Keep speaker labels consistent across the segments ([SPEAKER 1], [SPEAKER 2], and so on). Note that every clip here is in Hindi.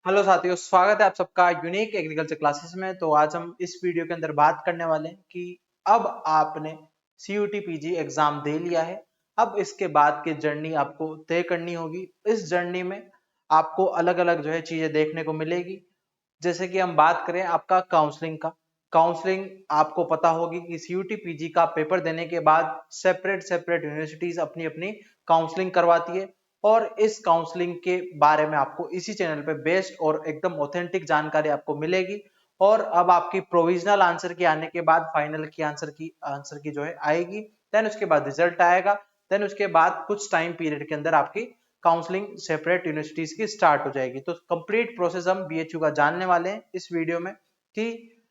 [SPEAKER 1] हेलो साथियों, स्वागत है आप सबका यूनिक एग्रीकल्चर क्लासेस में। तो आज हम इस वीडियो के अंदर बात करने वाले हैं कि अब आपने CUT PG एग्जाम दे लिया है। अब इसके बाद की जर्नी आपको तय करनी होगी। इस जर्नी में आपको अलग अलग जो है चीजें देखने को मिलेगी। जैसे कि हम बात करें आपका काउंसलिंग का, काउंसलिंग आपको पता होगी कि CUT PG का पेपर देने के बाद सेपरेट सेपरेट यूनिवर्सिटीज अपनी अपनी काउंसलिंग करवाती है और इस काउंसलिंग के बारे में आपको इसी चैनल पे बेस्ट और एकदम ऑथेंटिक जानकारी आपको मिलेगी। और अब आपकी प्रोविजनल आंसर की आने के बाद फाइनल की आंसर की जो है आएगी। देन उसके बाद रिजल्ट आएगा। देन उसके बाद कुछ टाइम पीरियड के अंदर आपकी काउंसलिंग सेपरेट यूनिवर्सिटीज की स्टार्ट हो जाएगी। तो कंप्लीट प्रोसेस हम BHU का जानने वाले हैं इस वीडियो में कि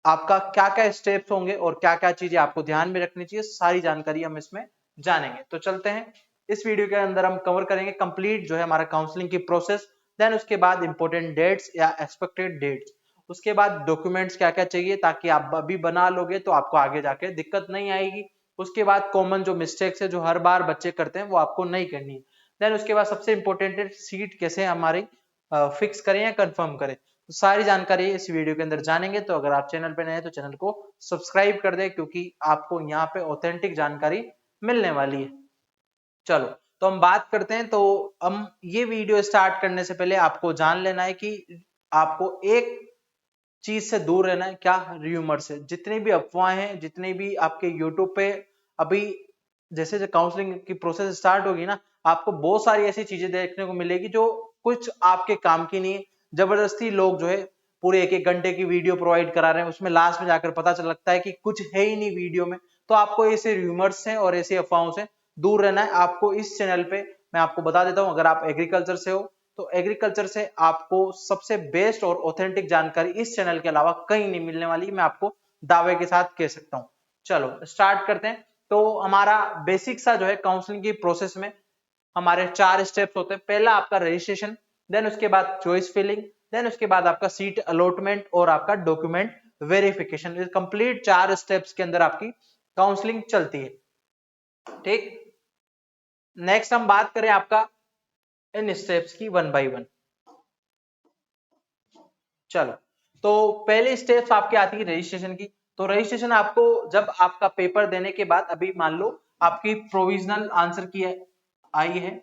[SPEAKER 1] आपका क्या क्या स्टेप्स होंगे और क्या क्या चीजें आपको ध्यान में रखनी चाहिए, सारी जानकारी हम इसमें जानेंगे। तो चलते हैं, इस वीडियो के अंदर हम कवर करेंगे कंप्लीट जो है हमारा काउंसलिंग की प्रोसेस। देन उसके बाद इंपॉर्टेंट डेट्स या एक्सपेक्टेड डेट्स, उसके बाद डॉक्यूमेंट्स क्या क्या चाहिए ताकि आप अभी बना लोगे तो आपको आगे जाके दिक्कत नहीं आएगी। उसके बाद कॉमन जो मिस्टेक्स है जो हर बार बच्चे करते हैं वो आपको नहीं करनी है। देन उसके बाद सबसे इंपॉर्टेंट है सीट कैसे हमारी फिक्स करें या कंफर्म करें। तो सारी जानकारी इस वीडियो के अंदर जानेंगे। तो अगर आप चैनल पे नए हैं तो चैनल को सब्सक्राइब कर दें क्योंकि आपको यहाँ पे ऑथेंटिक जानकारी मिलने वाली है। चलो, तो हम बात करते हैं। तो हम ये वीडियो स्टार्ट करने से पहले आपको जान लेना है कि आपको एक चीज से दूर रहना है, क्या? र्यूमर से। जितनी भी अफवाहें हैं, जितनी भी आपके यूट्यूब पे अभी जैसे जैसे काउंसलिंग की प्रोसेस स्टार्ट होगी ना, आपको बहुत सारी ऐसी चीजें देखने को मिलेगी जो कुछ आपके काम की नहीं है। जबरदस्ती लोग जो है पूरे एक एक घंटे की वीडियो प्रोवाइड करा रहे हैं, उसमें लास्ट में जाकर पता चल लगता है कि कुछ है ही नहीं वीडियो में। तो आपको ऐसे र्यूमर्स से और ऐसी अफवाहों से दूर रहना है। आपको इस चैनल पे मैं आपको बता देता हूं, अगर आप एग्रीकल्चर से हो तो एग्रीकल्चर से आपको सबसे बेस्ट और ऑथेंटिक जानकारी इस चैनल के अलावा कहीं नहीं मिलने वाली, मैं आपको दावे के साथ कह सकता हूं। चलो स्टार्ट करते हैं। तो हमारा बेसिक सा जो है काउंसलिंग की प्रोसेस में हमारे 4 स्टेप्स होते हैं। पहला आपका रजिस्ट्रेशन, देन उसके बाद चॉइस फिलिंग, देन उसके बाद आपका सीट अलॉटमेंट और आपका डॉक्यूमेंट वेरिफिकेशन। कंप्लीट 4 स्टेप्स के अंदर आपकी काउंसलिंग चलती है। ठीक, नेक्स्ट हम बात करें आपका इन स्टेप्स की वन बाय वन। चलो, तो पहले स्टेप्स आपकी आती है रजिस्ट्रेशन की। तो रजिस्ट्रेशन आपको जब आपका पेपर देने के बाद, अभी मान लो आपकी प्रोविजनल आंसर की आई है,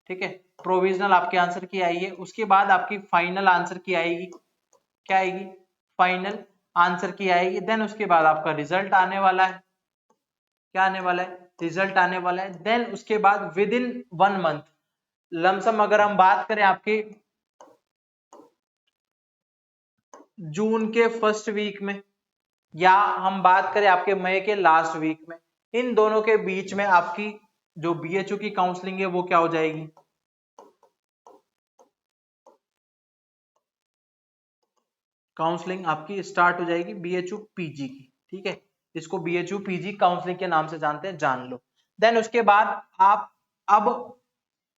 [SPEAKER 1] ठीक है, प्रोविजनल आपके आंसर की आई है, उसके बाद आपकी फाइनल आंसर की आएगी। क्या आएगी? फाइनल आंसर की आएगी। देन उसके बाद आपका रिजल्ट आने वाला है। क्या आने वाला है? रिजल्ट आने वाला है। देन उसके बाद विद इन 1 मंथ, लमसम अगर हम बात करें आपकी जून के फर्स्ट वीक में या हम बात करें आपके मई के लास्ट वीक में, इन दोनों के बीच में आपकी जो BHU की काउंसलिंग है वो क्या हो जाएगी? काउंसलिंग आपकी स्टार्ट हो जाएगी BHU PG की। ठीक है, इसको BHU PG काउंसलिंग के नाम से जानते हैं, जान लो। देन उसके बाद आप अब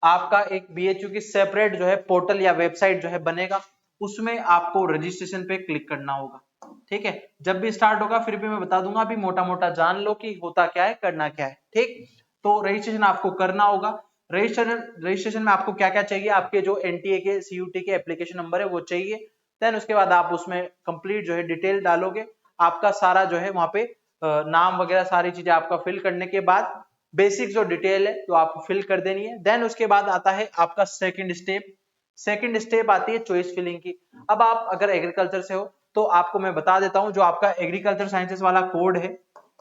[SPEAKER 1] आपका एक BHU की सेपरेट जो है पोर्टल या वेबसाइट जो है बनेगा, उसमें आपको रजिस्ट्रेशन पे क्लिक करना होगा। ठीक है, जब भी स्टार्ट होगा फिर भी मैं बता दूंगा, अभी मोटा मोटा जान लो कि होता क्या है, करना क्या है। ठीक, तो रजिस्ट्रेशन आपको करना होगा। रजिस्ट्रेशन में आपको क्या क्या चाहिए? आपके जो NTA के CUT के एप्लीकेशन नंबर है वो चाहिए। देन उसके बाद आप उसमें कंप्लीट जो है डिटेल डालोगे। आपका सारा जो है वहां पे नाम वगैरह सारी चीजें आपका फिल करने के बाद बेसिक जो डिटेल है तो आपको फिल कर देनी है। देन उसके बाद आता है आपका सेकंड स्टेप। सेकंड स्टेप आती है चॉइस फिलिंग की। अब आप अगर एग्रीकल्चर से हो तो आपको मैं बता देता हूं, जो आपका एग्रीकल्चर साइंसेस वाला कोड है,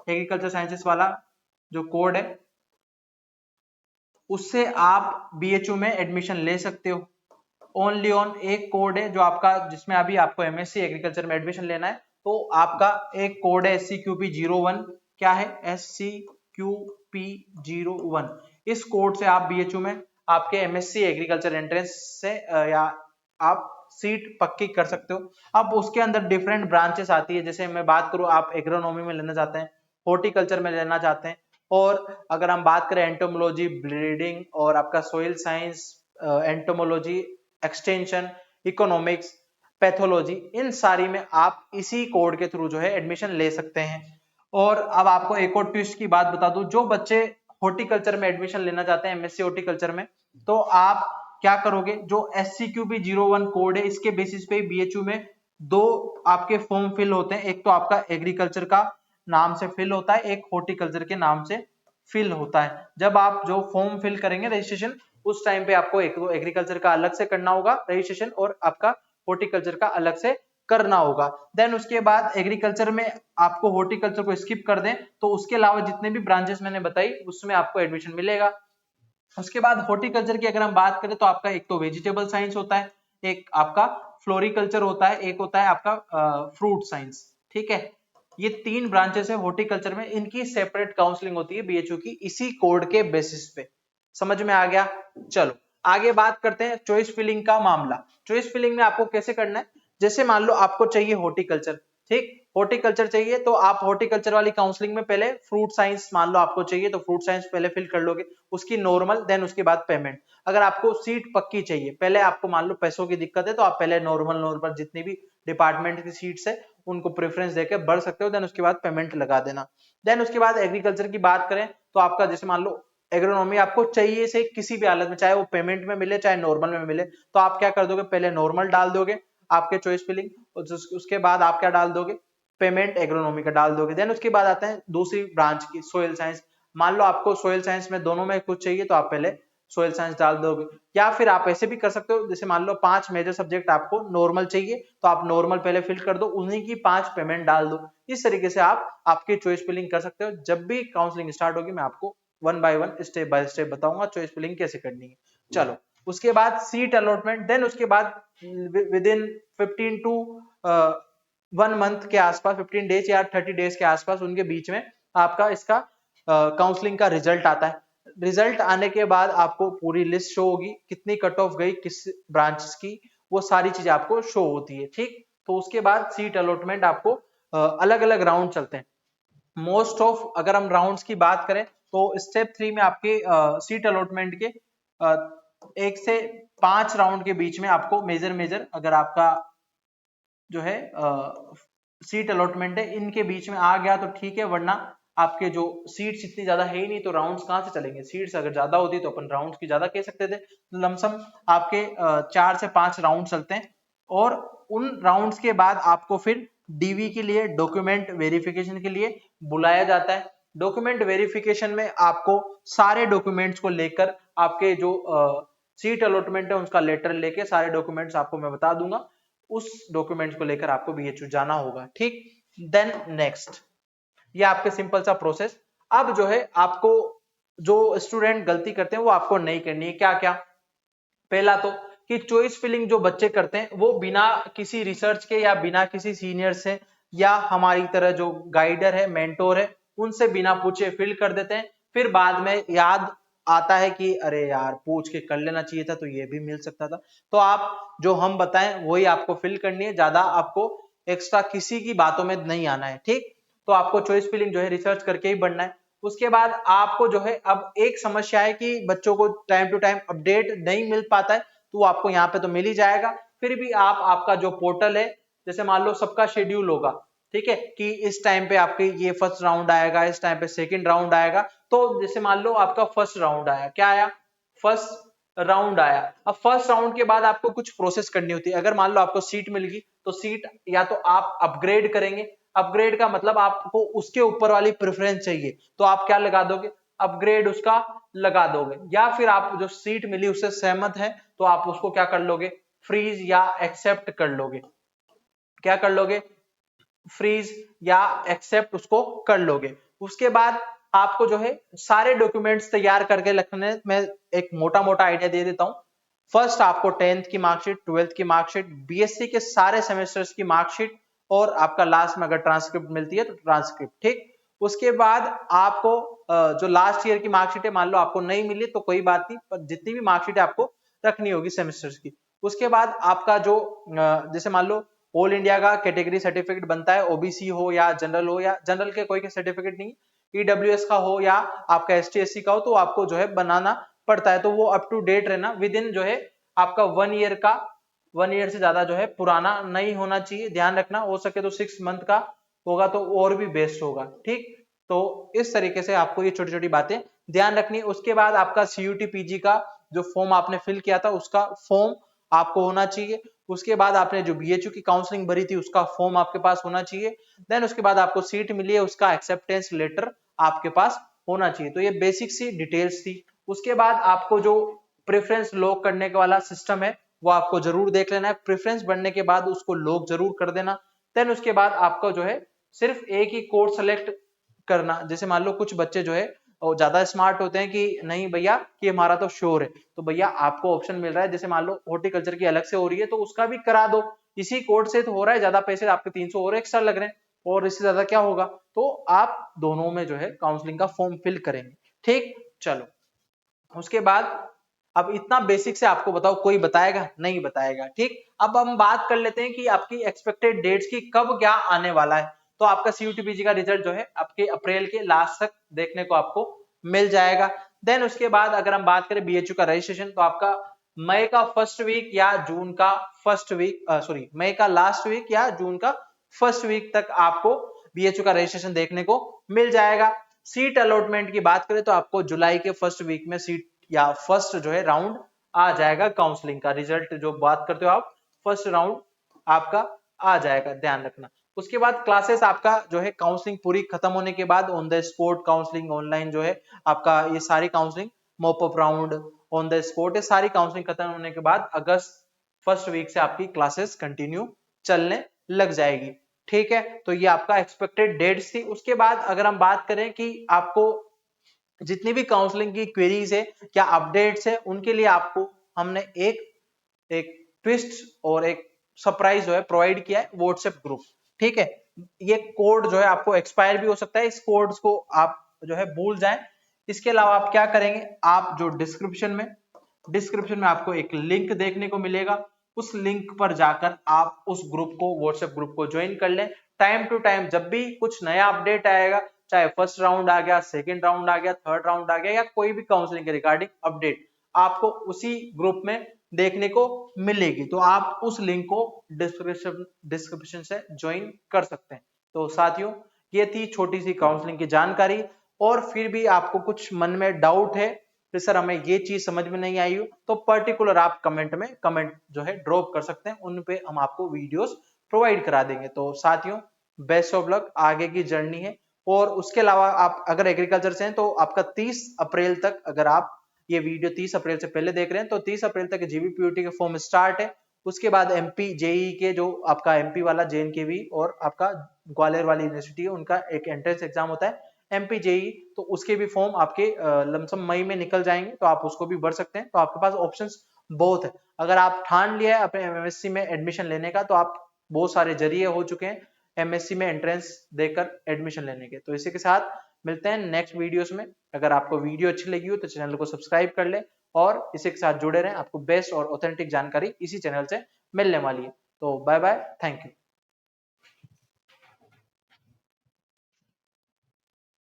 [SPEAKER 1] एग्रीकल्चर साइंसेस वाला जो कोड है उससे आप BHU में एडमिशन ले सकते हो। ओनली ऑन एक कोड है जो आपका, जिसमें अभी आपको MSc एग्रीकल्चर में एडमिशन लेना है तो आपका एक कोड है SCQP01। क्या है? SCQP01। इस कोड से आप BHU में आपके MSc एग्रीकल्चर एंट्रेंस से या आप सीट पक्की कर सकते हो। अब उसके अंदर डिफरेंट ब्रांचेस आती है। जैसे मैं बात करूं, आप एग्रोनॉमी में लेना चाहते हैं, हॉर्टिकल्चर में लेना चाहते हैं, और अगर हम बात करें एंटोमोलॉजी, ब्रीडिंग और आपका soil science, entomology, extension, economics, pathology, इन सारी में आप इसी कोड के थ्रू जो है एडमिशन ले सकते हैं। और अब आपको एक और ट्विस्ट की बात बता दूं, जो बच्चे हॉर्टिकल्चर में एडमिशन लेना चाहते हैं MSc हॉर्टिकल्चर में, तो आप क्या करोगे, जो SCQB01 कोड है इसके बेसिस पे BHU में दो आपके फॉर्म फिल होते हैं, एक तो आपका एग्रीकल्चर का नाम से फिल होता है, एक हॉर्टिकल्चर के नाम से फिल होता है। जब आप जो फॉर्म फिल करेंगे रजिस्ट्रेशन, उस टाइम पे आपको एक तो एग्रीकल्चर का अलग से करना होगा रजिस्ट्रेशन और आपका हॉर्टिकल्चर का अलग से करना होगा। देन उसके बाद एग्रीकल्चर में आपको हॉर्टिकल्चर को स्किप कर दें तो उसके अलावा जितने भी ब्रांचेस मैंने बताई उसमें आपको एडमिशन मिलेगा। उसके बाद हॉर्टिकल्चर की अगर हम बात करें तो आपका एक तो वेजिटेबल साइंस होता है, एक आपका फ्लोरिकल्चर होता है, एक होता है आपका फ्रूट साइंस। ठीक है, ये तीन ब्रांचेस है हॉर्टिकल्चर में, इनकी सेपरेट काउंसलिंग होती है BHU की इसी कोड के बेसिस पे। समझ में आ गया? चलो आगे बात करते हैं चॉइस फिलिंग का मामला। चॉइस फिलिंग में आपको कैसे करना है, जैसे मान लो आपको चाहिए हॉर्टिकल्चर, ठीक, हॉर्टिकल्चर चाहिए तो आप हॉर्टिकल्चर वाली काउंसलिंग में पहले फ्रूट साइंस मान लो आपको चाहिए तो फ्रूट साइंस पहले फिल कर लोगे, उसकी नॉर्मल, देन उसके बाद पेमेंट। अगर आपको सीट पक्की चाहिए, पहले आपको मान लो पैसों की दिक्कत है तो आप पहले नॉर्मल नॉर्मल जितनी भी डिपार्टमेंट की सीट्स है उनको प्रेफरेंस देकर बढ़ सकते हो, देन उसके बाद पेमेंट लगा देना। देन उसके बाद एग्रीकल्चर की बात करें तो आपका जैसे मान लो एग्रोनॉमी आपको चाहिए से किसी भी हालत में, चाहे वो पेमेंट में मिले चाहे नॉर्मल में मिले, तो आप क्या कर दोगे, पहले नॉर्मल डाल दोगे आपके चॉइस फिलिंग, उसके बाद आप क्या डाल दोगे, पेमेंट एग्रोनॉमी का डाल दोगे। देन उसके बाद आते हैं दूसरी ब्रांच की सोयल साइंस, मान लो आपको सोयल साइंस में दोनों में कुछ चाहिए तो आप पहले सोयल साइंस डाल दोगे, या फिर आप ऐसे भी कर सकते हो जैसे मान लो 5 मेजर सब्जेक्ट आपको नॉर्मल चाहिए तो आप नॉर्मल पहले फिल कर दो, उन्हीं की 5 पेमेंट डाल दो। इस तरीके से आप आपकी चॉइस फिलिंग कर सकते हो। जब भी काउंसलिंग स्टार्ट होगी मैं आपको one by one step by step बताऊंगा चॉइस फिलिंग कैसे करनी है। चलो उसके बाद सीट अलॉटमेंट, देन उसके बाद विद इन 15 टू 1 मंथ के आसपास, 15 डेज या 30 डेज के आसपास उनके बीच में आपका इसका काउंसलिंग का रिजल्ट आता है। रिजल्ट आने के बाद आपको पूरी लिस्ट शो होगी, कितनी कट ऑफ गई किस ब्रांच की, वो सारी चीजें आपको शो होती है। ठीक, तो उसके बाद सीट अलॉटमेंट आपको अलग अलग राउंड चलते हैं। मोस्ट ऑफ अगर हम राउंड्स की बात करें तो स्टेप 3 में आपके सीट अलॉटमेंट के 1 से 5 राउंड के बीच में आपको मेजर मेजर अगर आपका जो है सीट अलॉटमेंट है इनके बीच में आ गया तो ठीक है, वरना आपके जो सीट्स इतनी ज्यादा है ही नहीं तो राउंड्स कहां से चलेंगे। सीट्स अगर ज्यादा होती तो अपन राउंड्स की ज्यादा कह सकते थे। लमसम आपके 4 से 5 राउंड चलते हैं और उन राउंड्स के बाद आपको फिर डीवी के लिए डॉक्यूमेंट वेरिफिकेशन के लिए बुलाया जाता है। डॉक्यूमेंट वेरिफिकेशन में आपको सारे डॉक्यूमेंट्स को लेकर आपके जो सीट अलॉटमेंट है उसका लेटर लेके सारे डॉक्यूमेंट्स आपको मैं बता दूंगा, उस डॉक्यूमेंट्स को लेकर आपको BHU जाना होगा। ठीक, देन नेक्स्ट, ये आपके सिंपल सा प्रोसेस। अब जो है आपको जो स्टूडेंट गलती करते हैं वो आपको नहीं करनी है। क्या क्या, पहला तो कि चॉइस फिलिंग जो बच्चे करते हैं वो बिना किसी रिसर्च के या बिना किसी सीनियर से या हमारी तरह जो गाइडर है मेंटोर है उनसे बिना पूछे फिल कर देते हैं, फिर बाद में याद आता है कि अरे यार पूछ के कर लेना चाहिए था तो ये भी मिल सकता था। तो आप जो हम बताएं वही आपको फिल करनी है, ज्यादा आपको एक्स्ट्रा किसी की बातों में नहीं आना है। ठीक, तो आपको चॉइस फिलिंग जो है रिसर्च करके ही बनना है। उसके बाद आपको जो है अब एक समस्या है कि बच्चों को टाइम टू टाइम अपडेट नहीं मिल पाता है, तो आपको यहाँ पे तो मिल ही जाएगा। फिर भी आप आपका जो पोर्टल है, जैसे मान लो सबका शेड्यूल होगा, ठीक है, कि इस टाइम पे आपके ये फर्स्ट राउंड आएगा, इस टाइम पे सेकंड राउंड आएगा, तो जैसे मान लो आपका फर्स्ट राउंड आया, क्या आया, फर्स्ट राउंड आया। अब फर्स्ट राउंड के बाद आपको कुछ प्रोसेस करनी होती है। अगर मान लो आपको सीट मिल गई तो सीट या तो आप अपग्रेड करेंगे, अपग्रेड का मतलब आपको उसके ऊपर वाली प्रेफरेंस चाहिए तो आप क्या लगा दोगे, अपग्रेड उसका लगा दोगे, या फिर आप जो सीट मिली उससे सहमत है तो आप उसको क्या कर लोगे, फ्रीज या एक्सेप्ट कर लोगे। क्या कर लोगे, फ्रीज या एक्सेप्ट उसको कर लोगे। उसके बाद आपको जो है सारे डॉक्यूमेंट्स तैयार करके रखने में एक मोटा मोटा आइडिया दे देता हूं। फर्स्ट आपको 10th की मार्कशीट, 12th की मार्कशीट, BSc के सारे सेमेस्टर्स की मार्कशीट और आपका लास्ट में अगर ट्रांसक्रिप्ट मिलती है तो ट्रांसक्रिप्ट। ठीक, उसके बाद आपको जो लास्ट ईयर की मार्कशीट है, मान लो आपको नहीं मिली तो कोई बात नहीं, पर जितनी भी मार्कशीट आपको रखनी होगी सेमेस्टर्स की। उसके बाद आपका जो जैसे मान लो ऑल इंडिया का कैटेगरी सर्टिफिकेट बनता है, ओबीसी हो या जनरल हो, या जनरल के कोई सर्टिफिकेट नहीं, ईडब्ल्यूएस का हो या आपका ST SC का हो, तो आपको जो है बनाना पड़ता है। तो वो अप टू डेट रहना, विद इन जो है आपका 1 ईयर का, 1 ईयर से ज्यादा जो है पुराना नहीं होना चाहिए, ध्यान रखना। हो सके तो 6 मंथ का होगा तो और भी बेस्ट होगा। ठीक, तो इस तरीके से आपको ये छोटी छोटी बातें ध्यान रखनी है। उसके बाद आपका CUT PG का जो फॉर्म आपने फिल किया था उसका फॉर्म आपको होना चाहिए। उसके बाद आपने जो बीएचयू की काउंसलिंग भरी थी उसका फॉर्म आपके पास होना चाहिए। देन उसके बाद आपको सीट मिली है उसका एक्सेप्टेंस लेटर आपके पास होना चाहिए। तो ये बेसिक सी डिटेल्स थी। उसके बाद आपको जो प्रेफरेंस लॉक करने के वाला सिस्टम है वो आपको जरूर देख लेना है। प्रेफरेंस बनने के बाद उसको लॉक जरूर कर देना। देन उसके बाद आपको जो है सिर्फ एक ही कोर्स सेलेक्ट करना। जैसे मान लो कुछ बच्चे जो है और ज्यादा स्मार्ट होते हैं कि नहीं भैया कि हमारा तो श्योर है, तो भैया आपको ऑप्शन मिल रहा है। जैसे मान लो हॉर्टिकल्चर की अलग से हो रही है तो उसका भी करा दो, इसी कोर्स से तो हो रहा है, ज्यादा पैसे आपके 300 और एक्स्ट्रा लग रहे हैं और इससे ज्यादा क्या होगा। तो आप दोनों में जो है काउंसलिंग का फॉर्म फिल करेंगे। ठीक, चलो उसके बाद अब इतना बेसिक से आपको बताओ, कोई बताएगा नहीं बताएगा। ठीक, अब हम बात कर लेते हैं कि आपकी एक्सपेक्टेड डेट्स की कब क्या आने वाला है। तो आपका सीयूटीपीजी का रिजल्ट जो है आपके अप्रैल के लास्ट तक देखने को आपको मिल जाएगा। देन उसके बाद अगर हम बात करें बीएचयू का रजिस्ट्रेशन तो आपका मई का फर्स्ट वीक या जून का फर्स्ट वीक, सॉरी मई का लास्ट वीक या जून का फर्स्ट वीक तक आपको बीएचयू का रजिस्ट्रेशन देखने को मिल जाएगा। सीट अलॉटमेंट की बात करें तो आपको जुलाई के फर्स्ट वीक में सीट या फर्स्ट जो है राउंड आ जाएगा। काउंसलिंग का रिजल्ट जो बात करते हो आप, फर्स्ट राउंड आपका आ जाएगा, ध्यान रखना। उसके बाद क्लासेस आपका जो है काउंसलिंग पूरी खत्म होने के बाद on the spot counselling online जो है आपका ये सारी counselling mop up round on the spot ये सारी काउंसलिंग खत्म होने के बाद अगस्त फर्स्ट वीक से आपकी क्लासेस कंटिन्यू चलने लग जाएगी। ठीक है, तो ये आपका एक्सपेक्टेड डेट्स थी। उसके बाद अगर हम बात करें कि आपको जितनी भी काउंसलिंग की क्वेरीज है क्या अपडेट्स है उनके लिए आपको हमने एक एक ट्विस्ट और एक सरप्राइज जो है प्रोवाइड किया है, व्हाट्सएप ग्रुप। ठीक है, ये कोड जो है आपको एक्सपायर भी हो सकता है, इस कोड्स को आप जो है भूल जाएं। इसके अलावा आप क्या करेंगे, आप जो डिस्क्रिप्शन में आपको एक लिंक देखने को मिलेगा, उस लिंक पर जाकर आप उस ग्रुप को व्हाट्सएप ग्रुप को ज्वाइन कर लें। टाइम टू टाइम जब भी कुछ नया अपडेट आएगा, चाहे फर्स्ट राउंड आ गया, सेकंड राउंड आ गया, थर्ड राउंड आ गया या कोई भी काउंसलिंग के रिगार्डिंग अपडेट आपको उसी ग्रुप में देखने को मिलेगी। तो आप उस लिंक को डिस्क्रिप्शन से ज्वाइन कर सकते हैं। तो साथियों ये थी छोटी सी काउंसलिंग की जानकारी। और फिर भी आपको कुछ मन में डाउट है कि सर हमें ये चीज समझ में नहीं आई हो, तो पर्टिकुलर आप कमेंट में कमेंट जो है ड्रॉप कर सकते हैं, उन पे हम आपको वीडियोस प्रोवाइड करा देंगे। तो साथियों बेस्ट ऑफ लक, आगे की जर्नी है। और उसके अलावा आप अगर एग्रीकल्चर से हैं तो आपका 30 अप्रैल तक, अगर आप ये वीडियो 30 अप्रैल से पहले देख रहे हैं तो 30 अप्रैल तक जीबीपीयूटी के फॉर्म स्टार्ट है। उसके बाद एमपी जेई के जो आपका एमपी वाला जेएनकेवी और आपका ग्वालियर वाली यूनिवर्सिटी है उनका एक एंट्रेंस एग्जाम होता है एमपी जेई, तो उसके भी फॉर्म आपके लमसम मई में निकल जाएंगे, तो आप उसको भी भर सकते हैं। तो आपके पास ऑप्शंस बहुत है। अगर आप ठान लिया है अपने एमएससी में एडमिशन लेने का तो आप बहुत सारे जरिए हो चुके हैं एमएससी में एंट्रेंस देकर एडमिशन लेने के। तो इसी के साथ मिलते हैं नेक्स्ट वीडियोस में। अगर आपको वीडियो अच्छी लगी हो तो चैनल को सब्सक्राइब कर ले और इसी के साथ जुड़े रहें, आपको बेस्ट और ऑथेंटिक जानकारी इसी चैनल से मिलने वाली है। तो बाय बाय, थैंक यू।